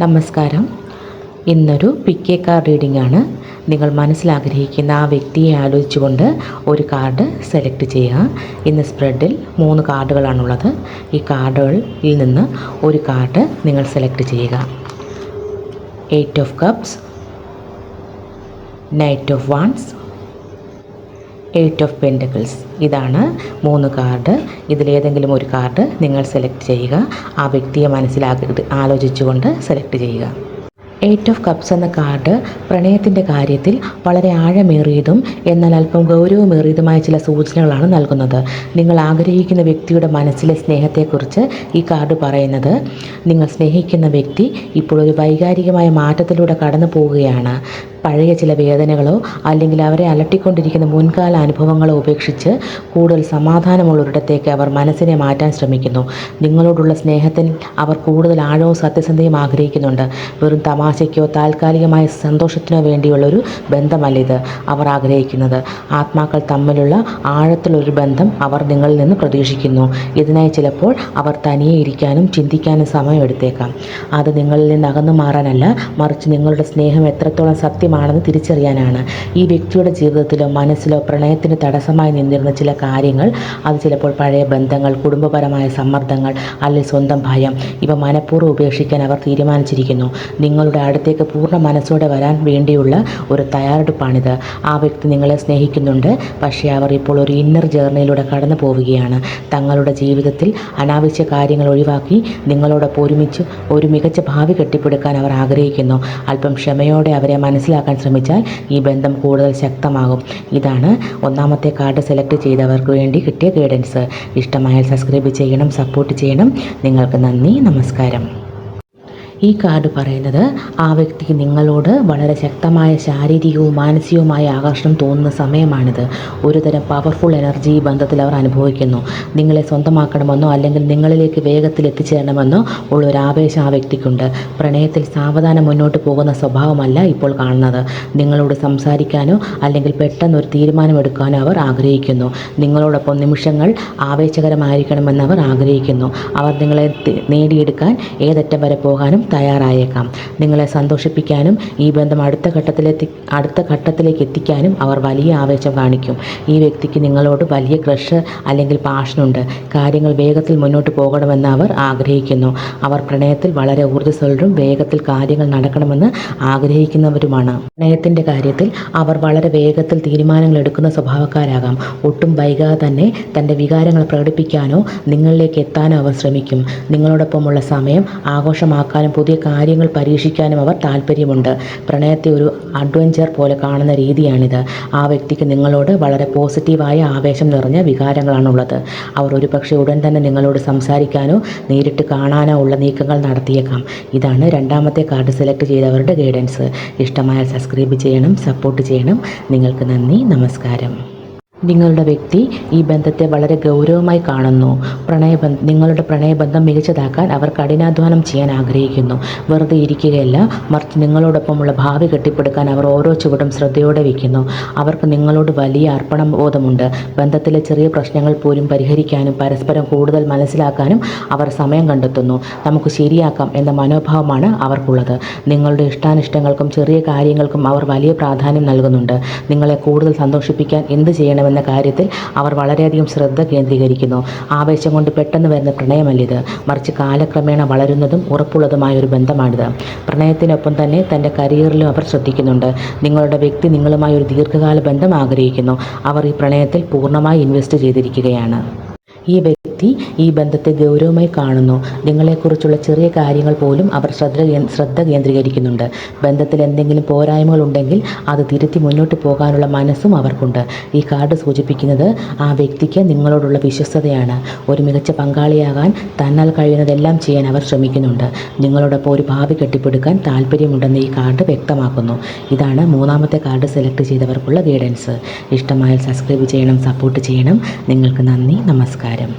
നമസ്കാരം. ഇന്നൊരു പിക്ക് A card reading ആണ്. നിങ്ങൾ മനസ്സിലാഗ്രഹിക്കുന്ന ആ വ്യക്തിയെ ആലോചിച്ചുകൊണ്ട് ഒരു കാർഡ് സെലക്ട് ചെയ്യുക. ഇന്ന് സ്പ്രെഡിൽ 3 കാർഡുകളാണുള്ളത്. ഈ കാർഡുകളിൽ നിന്ന് ഒരു കാർഡ് നിങ്ങൾ സെലക്ട് ചെയ്യുക. 8 of cups, knight of wands, 8 of pentacles. ഇതാണ് 3 കാർഡ്. ഇതിലേതെങ്കിലും ഒരു കാർഡ് നിങ്ങൾ സെലക്ട് ചെയ്യുക. ആ വ്യക്തിയെ ആലോചിച്ചുകൊണ്ട് സെലക്ട് ചെയ്യുക. 8 ഓഫ് കപ്സ് എന്ന കാർഡ് പ്രണയത്തിൻ്റെ കാര്യത്തിൽ വളരെ ആഴമേറിയതും എന്നാൽ അല്പം ഗൗരവമേറിയതുമായ ചില സൂചനകളാണ് നൽകുന്നത്. നിങ്ങൾ ആഗ്രഹിക്കുന്ന വ്യക്തിയുടെ മനസ്സിലെ സ്നേഹത്തെക്കുറിച്ച് ഈ കാർഡ് പറയുന്നത്, നിങ്ങൾ സ്നേഹിക്കുന്ന വ്യക്തി ഇപ്പോൾ ഒരു വൈകാരികമായ മാറ്റത്തിലൂടെ കടന്നു പോവുകയാണ്. പഴയ ചില വേദനകളോ അല്ലെങ്കിൽ അവരെ അലട്ടിക്കൊണ്ടിരിക്കുന്ന മുൻകാല അനുഭവങ്ങളോ ഉപേക്ഷിച്ച് കൂടുതൽ സമാധാനമുള്ളൊരിടത്തേക്ക് അവർ മനസ്സിനെ മാറ്റാൻ ശ്രമിക്കുന്നു. നിങ്ങളോടുള്ള സ്നേഹത്തിൽ അവർ കൂടുതൽ ആഴവും സത്യസന്ധയും ആഗ്രഹിക്കുന്നുണ്ട്. വെറും തമാശയ്ക്കോ താൽക്കാലികമായ സന്തോഷത്തിനോ വേണ്ടിയുള്ളൊരു ബന്ധമല്ലിത് അവർ ആഗ്രഹിക്കുന്നത്. ആത്മാക്കൾ തമ്മിലുള്ള ആഴത്തിലൊരു ബന്ധം അവർ നിങ്ങളിൽ നിന്ന് പ്രതീക്ഷിക്കുന്നു. ഇതിനായി ചിലപ്പോൾ അവർ തനിയെ ഇരിക്കാനും ചിന്തിക്കാനും സമയമെടുത്തേക്കാം. അത് നിങ്ങളിൽ നിന്ന് അകന്നു മാറാനല്ല, മറിച്ച് നിങ്ങളുടെ സ്നേഹം എത്രത്തോളം സത്യമാണെന്ന് തിരിച്ചറിയാനാണ്. ഈ വ്യക്തിയുടെ ജീവിതത്തിലോ മനസ്സിലോ പ്രണയത്തിന് തടസ്സമായി നിന്നിരുന്ന ചില കാര്യങ്ങൾ, അത് ചിലപ്പോൾ പഴയ ബന്ധങ്ങൾ, കുടുംബപരമായ സമ്മർദ്ദങ്ങൾ അല്ലെങ്കിൽ സ്വന്തം ഭയം, ഇവ മനഃപൂർവ്വം ഉപേക്ഷിക്കാൻ അവർ തീരുമാനിച്ചിരിക്കുന്നു. നിങ്ങളുടെ അടുത്തേക്ക് പൂർണ്ണ മനസ്സോടെ വരാൻ വേണ്ടിയുള്ള ഒരു തയ്യാറെടുപ്പാണിത്. ആ വ്യക്തി നിങ്ങളെ സ്നേഹിക്കുന്നുണ്ട്, പക്ഷേ അവർ ഇപ്പോൾ ഒരു ഇന്നർ ജേർണിയിലൂടെ കടന്നു പോവുകയാണ്. തങ്ങളുടെ ജീവിതത്തിൽ അനാവശ്യ കാര്യങ്ങൾ ഒഴിവാക്കി നിങ്ങളോടൊപ്പം ഒരുമിച്ച് ഒരു മികച്ച ഭാവി കെട്ടിപ്പടുക്കാൻ അവർ ആഗ്രഹിക്കുന്നു. അല്പം ക്ഷമയോടെ അവരെ മനസ്സിലാക്കാൻ ശ്രമിച്ചാൽ ഈ ബന്ധം കൂടുതൽ ശക്തമാകും. ഇതാണ് 1ാമത്തെ കാർഡ് സെലക്ട് ചെയ്തവർക്ക് വേണ്ടി കിട്ടിയ ഗൈഡൻസ്. ഇഷ്ടമായാൽ സബ്സ്ക്രൈബ് ചെയ്യണം, സപ്പോർട്ട് ചെയ്യണം. നിങ്ങൾക്ക് നന്ദി, നമസ്കാരം. ഈ കാർഡ് പറയുന്നത്, ആ വ്യക്തിക്ക് നിങ്ങളോട് വളരെ ശക്തമായ ശാരീരികവും മാനസികവുമായ ആകർഷണം തോന്നുന്ന സമയമാണിത്. ഒരുതരം പവർഫുൾ എനർജി ഈ ബന്ധത്തിൽ അവർ അനുഭവിക്കുന്നു. നിങ്ങളെ സ്വന്തമാക്കണമെന്നോ അല്ലെങ്കിൽ നിങ്ങളിലേക്ക് വേഗത്തിൽ എത്തിച്ചേരണമെന്നോ ഉള്ളൊരു ആവേശം ആ വ്യക്തിക്കുണ്ട്. പ്രണയത്തിൽ സാവധാനം മുന്നോട്ട് പോകുന്ന സ്വഭാവമല്ല ഇപ്പോൾ കാണുന്നത്. നിങ്ങളോട് സംസാരിക്കാനോ അല്ലെങ്കിൽ പെട്ടെന്നൊരു തീരുമാനമെടുക്കാനോ അവർ ആഗ്രഹിക്കുന്നു. നിങ്ങളോടൊപ്പം നിമിഷങ്ങൾ ആവേശകരമായിരിക്കണമെന്ന് അവർ ആഗ്രഹിക്കുന്നു. അവർ നിങ്ങളെ നേടിയെടുക്കാൻ ഏതറ്റം വരെ പോകാനും തയ്യാറായേക്കാം. നിങ്ങളെ സന്തോഷിപ്പിക്കാനും ഈ ബന്ധം അടുത്ത ഘട്ടത്തിലേക്ക് എത്തിക്കാനും അവർ വലിയ ആവേശം കാണിക്കും. ഈ വ്യക്തിക്ക് നിങ്ങളോട് വലിയ ക്രഷ് അല്ലെങ്കിൽ പാഷനുണ്ട്. കാര്യങ്ങൾ വേഗത്തിൽ മുന്നോട്ട് പോകണമെന്ന് അവർ ആഗ്രഹിക്കുന്നു. അവർ പ്രണയത്തിൽ വളരെ ഊർജ്ജസ്വലരും വേഗത്തിൽ കാര്യങ്ങൾ നടക്കണമെന്ന് ആഗ്രഹിക്കുന്നവരുമാണ്. പ്രണയത്തിൻ്റെ കാര്യത്തിൽ അവർ വളരെ വേഗത്തിൽ തീരുമാനങ്ങൾ എടുക്കുന്ന സ്വഭാവക്കാരാകാം. ഒട്ടും വൈകാതെ തന്നെ തൻ്റെ വികാരങ്ങൾ പ്രകടിപ്പിക്കാനോ നിങ്ങളിലേക്ക് എത്താനോ അവർ ശ്രമിക്കും. നിങ്ങളോടൊപ്പമുള്ള സമയം ആഘോഷമാക്കാനും പുതിയ കാര്യങ്ങൾ പരീക്ഷിക്കാനും അവർ താല്പര്യമുണ്ട്. പ്രണയത്തെ ഒരു അഡ്വഞ്ചർ പോലെ കാണുന്ന രീതിയാണിത്. ആ വ്യക്തിക്ക് നിങ്ങളോട് വളരെ പോസിറ്റീവായ ആവേശം നിറഞ്ഞ വികാരങ്ങളാണുള്ളത്. അവർ ഒരുപക്ഷെ ഉടൻ തന്നെ നിങ്ങളോട് സംസാരിക്കാനോ നേരിട്ട് കാണാനോ ഉള്ള നീക്കങ്ങൾ നടത്തിയേക്കാം. ഇതാണ് 2ാമത്തെ കാർഡ് സെലക്ട് ചെയ്തവരുടെ ഗൈഡൻസ്. ഇഷ്ടമായാൽ സബ്സ്ക്രൈബ് ചെയ്യണം, സപ്പോർട്ട് ചെയ്യണം. നിങ്ങൾക്ക് നന്ദി, നമസ്കാരം. നിങ്ങളുടെ വ്യക്തി ഈ ബന്ധത്തെ വളരെ ഗൗരവമായി കാണുന്നു. നിങ്ങളുടെ പ്രണയബന്ധം മികച്ചതാക്കാൻ അവർ കഠിനാധ്വാനം ചെയ്യാൻ ആഗ്രഹിക്കുന്നു. വെറുതെ ഇരിക്കുകയല്ല, മറിച്ച് നിങ്ങളോടൊപ്പമുള്ള ഭാവി കെട്ടിപ്പടുക്കാൻ അവർ ഓരോ ചുവടും ശ്രദ്ധയോടെ വയ്ക്കുന്നു. അവർക്ക് നിങ്ങളോട് വലിയ അർപ്പണബോധമുണ്ട്. ബന്ധത്തിലെ ചെറിയ പ്രശ്നങ്ങൾ പോലും പരിഹരിക്കാനും പരസ്പരം കൂടുതൽ മനസ്സിലാക്കാനും അവർ സമയം കണ്ടെത്തുന്നു. നമുക്ക് ശരിയാക്കാം എന്ന മനോഭാവമാണ് അവർക്കുള്ളത്. നിങ്ങളുടെ ഇഷ്ടാനിഷ്ടങ്ങൾക്കും ചെറിയ കാര്യങ്ങൾക്കും അവർ വലിയ പ്രാധാന്യം നൽകുന്നുണ്ട്. നിങ്ങളെ കൂടുതൽ സന്തോഷിപ്പിക്കാൻ എന്ത് ചെയ്യണമെന്ന് എന്ന കാര്യത്തിൽ അവർ വളരെയധികം ശ്രദ്ധ കേന്ദ്രീകരിക്കുന്നു. ആവേശം കൊണ്ട് പെട്ടെന്ന് വരുന്ന പ്രണയമല്ലിത്, മറിച്ച് കാലക്രമേണ വളരുന്നതും ഉറപ്പുള്ളതുമായ ഒരു ബന്ധമാണിത്. പ്രണയത്തിനൊപ്പം തന്നെ തൻ്റെ കരിയറിലും അവർ ശ്രദ്ധിക്കുന്നുണ്ട്. നിങ്ങളുടെ വ്യക്തി നിങ്ങളുമായി ഒരു ദീർഘകാല ബന്ധം ആഗ്രഹിക്കുന്നു. അവർ ഈ പ്രണയത്തിൽ പൂർണ്ണമായി ഇൻവെസ്റ്റ് ചെയ്തിരിക്കുകയാണ്. ഈ വ്യക്തി ഈ ബന്ധത്തെ ഗൗരവമായി കാണുന്നു. നിങ്ങളെക്കുറിച്ചുള്ള ചെറിയ കാര്യങ്ങൾ പോലും അവർ ശ്രദ്ധ കേന്ദ്രീകരിക്കുന്നുണ്ട്. ബന്ധത്തിൽ എന്തെങ്കിലും പോരായ്മകൾ ഉണ്ടെങ്കിൽ അത് തിരുത്തി മുന്നോട്ട് പോകാനുള്ള മനസ്സും അവർക്കുണ്ട്. ഈ കാർഡ് സൂചിപ്പിക്കുന്നത് ആ വ്യക്തിക്ക് നിങ്ങളോടുള്ള വിശ്വസ്തതയാണ്. ഒരു മികച്ച പങ്കാളിയാകാൻ തന്നാൽ കഴിയുന്നതെല്ലാം ചെയ്യാൻ അവർ ശ്രമിക്കുന്നുണ്ട്. നിങ്ങളോടൊപ്പം ഒരു ഭാവി കെട്ടിപ്പടുക്കാൻ താല്പര്യമുണ്ടെന്ന് ഈ കാർഡ് വ്യക്തമാക്കുന്നു. ഇതാണ് 3ാമത്തെ കാർഡ് സെലക്ട് ചെയ്തവർക്കുള്ള ഗൈഡൻസ്. ഇഷ്ടമായാൽ സബ്സ്ക്രൈബ് ചെയ്യണം, സപ്പോർട്ട് ചെയ്യണം. നിങ്ങൾക്ക് നന്ദി, നമസ്കാരം.